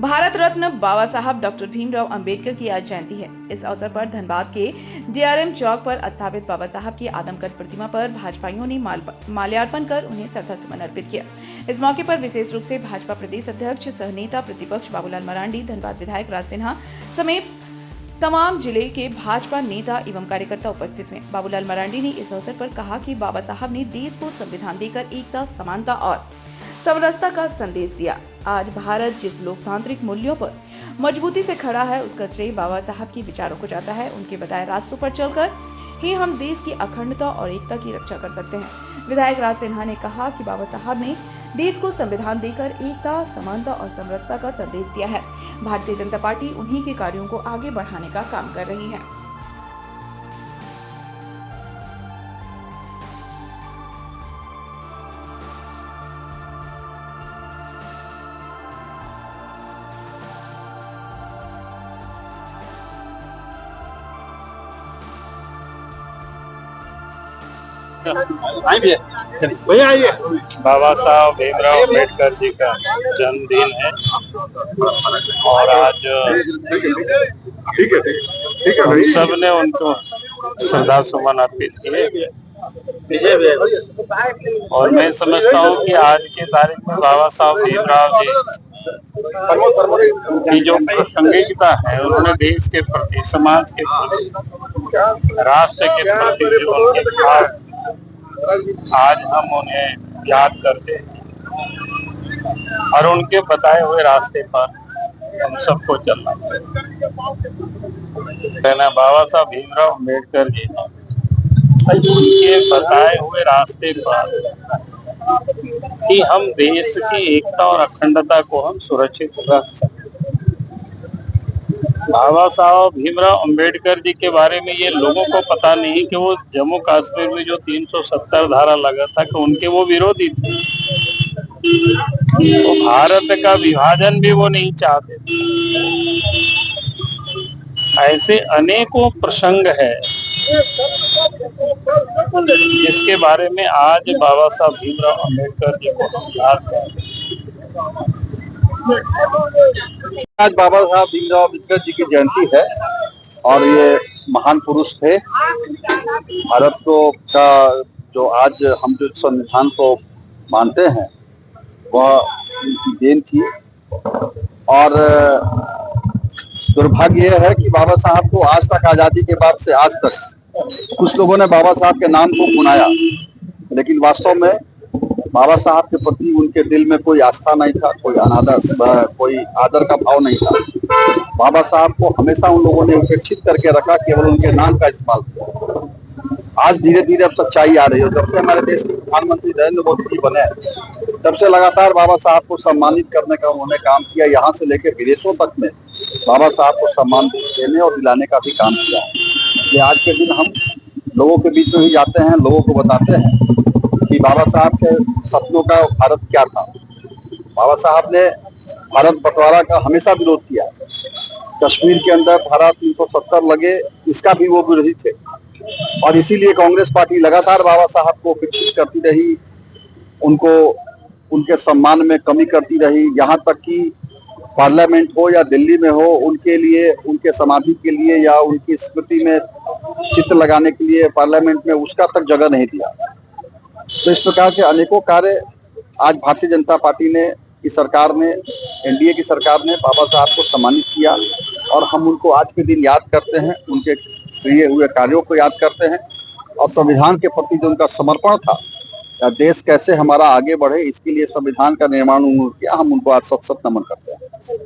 भारत रत्न बाबा साहब डॉक्टर भीमराव अंबेडकर की आज जयंती है। इस अवसर पर धनबाद के डीआरएम चौक पर स्थापित बाबा साहब की आदमकद प्रतिमा पर भाजपाइयों ने माल्यार्पण कर उन्हें श्रद्धासुमन अर्पित किया। इस मौके पर विशेष रूप से भाजपा प्रदेश अध्यक्ष सह नेता प्रतिपक्ष बाबूलाल मरांडी, धनबाद विधायक राज सिन्हा समेत तमाम जिले के भाजपा नेता एवं कार्यकर्ता उपस्थित हुए। बाबूलाल मरांडी ने इस अवसर पर कहा कि बाबा साहब ने देश को संविधान देकर एकता, समानता और समरसता का संदेश दिया। आज भारत जिस लोकतांत्रिक मूल्यों पर मजबूती से खड़ा है, उसका श्रेय बाबा साहब के विचारों को जाता है। उनके बताए रास्तों पर चलकर ही हम देश की अखंडता और एकता की रक्षा कर सकते हैं। विधायक राज सिन्हा ने कहा कि बाबा साहब ने देश को संविधान देकर एकता, समानता और समरसता का संदेश दिया है। भारतीय जनता पार्टी उन्हीं के कार्यों को आगे बढ़ाने का काम कर रही है। आइए, भैया आइए। बाबा साहब भीमराव अम्बेडकर जी का जन्मदिन है और आज हम सब ने उनको श्रद्धा सुमन अर्पित किए और मैं समझता हूँ कि आज के तारीख में बाबा साहब भीमराव जी की जो प्रासंगिकता है, उन्होंने देश के प्रति, समाज के प्रति, राष्ट्र के प्रति जो उनके भाव, आज हम उन्हें याद करते हैं और उनके बताए हुए रास्ते पर हम सबको चलना चाहिए। बाबा साहब भीमराव अम्बेडकर जी उनके बताए हुए रास्ते पर कि हम देश की एकता और अखंडता को हम सुरक्षित रख सकते। बाबा साहब भीमराव अंबेडकर जी के बारे में ये लोगों को पता नहीं कि वो जम्मू कश्मीर में जो 370 धारा लगा था कि उनके वो विरोधी थे। तो भारत का विभाजन भी वो नहीं चाहते थे। ऐसे अनेकों प्रसंग है जिसके बारे में आज बाबा साहब भीमराव अंबेडकर जी को हम याद करते हैं। आज बाबा साहब भीमराव अम्बेडकर जी की जयंती है और ये महान पुरुष थे। भारत को का जो आज हम जो संविधान को मानते हैं वह उनकी देन थी और दुर्भाग्य यह है कि बाबा साहब को आज तक, आजादी के बाद से आज तक, कुछ लोगों ने बाबा साहब के नाम को भुनाया, लेकिन वास्तव में बाबा साहब के प्रति उनके दिल में कोई आस्था नहीं था, कोई आदर का भाव नहीं था। बाबा साहब को हमेशा उन लोगों ने उपेक्षित करके रखा, केवल उनके नाम का इस्तेमाल किया। आज धीरे धीरे अब सच्चाई आ रही है। जब से हमारे देश के प्रधानमंत्री नरेंद्र मोदी जी बने, तब से लगातार बाबा साहब को सम्मानित करने का उन्होंने काम किया। यहाँ से लेकर विदेशों तक में बाबा साहब को सम्मान देने और दिलाने का भी काम किया है। ये आज के दिन हम लोगों के बीच में ही जाते हैं, लोगों को बताते हैं कि बाबा साहब के सपनों का भारत क्या था। बाबा साहब ने भारत बंटवारा का हमेशा विरोध किया। कश्मीर के अंदर धारा 370 लगे, इसका भी वो विरोधी थे और इसीलिए कांग्रेस पार्टी लगातार बाबा साहब को उपेक्षित करती रही, उनको उनके सम्मान में कमी करती रही। यहाँ तक कि पार्लियामेंट हो या दिल्ली में हो, उनके लिए, उनके समाधि के लिए या उनकी स्मृति में चित्र लगाने के लिए पार्लियामेंट में उसका तक जगह नहीं दिया। तो इस प्रकार के अनेकों कार्य आज भारतीय जनता पार्टी ने, की सरकार ने, एनडीए की सरकार ने बाबा साहब को सम्मानित किया और हम उनको आज के दिन याद करते हैं, उनके किए हुए कार्यों को याद करते हैं और संविधान के प्रति जो उनका समर्पण था, या देश कैसे हमारा आगे बढ़े, इसके लिए संविधान का निर्माण उन्होंने किया, हम उनको आज सत सत नमन करते हैं।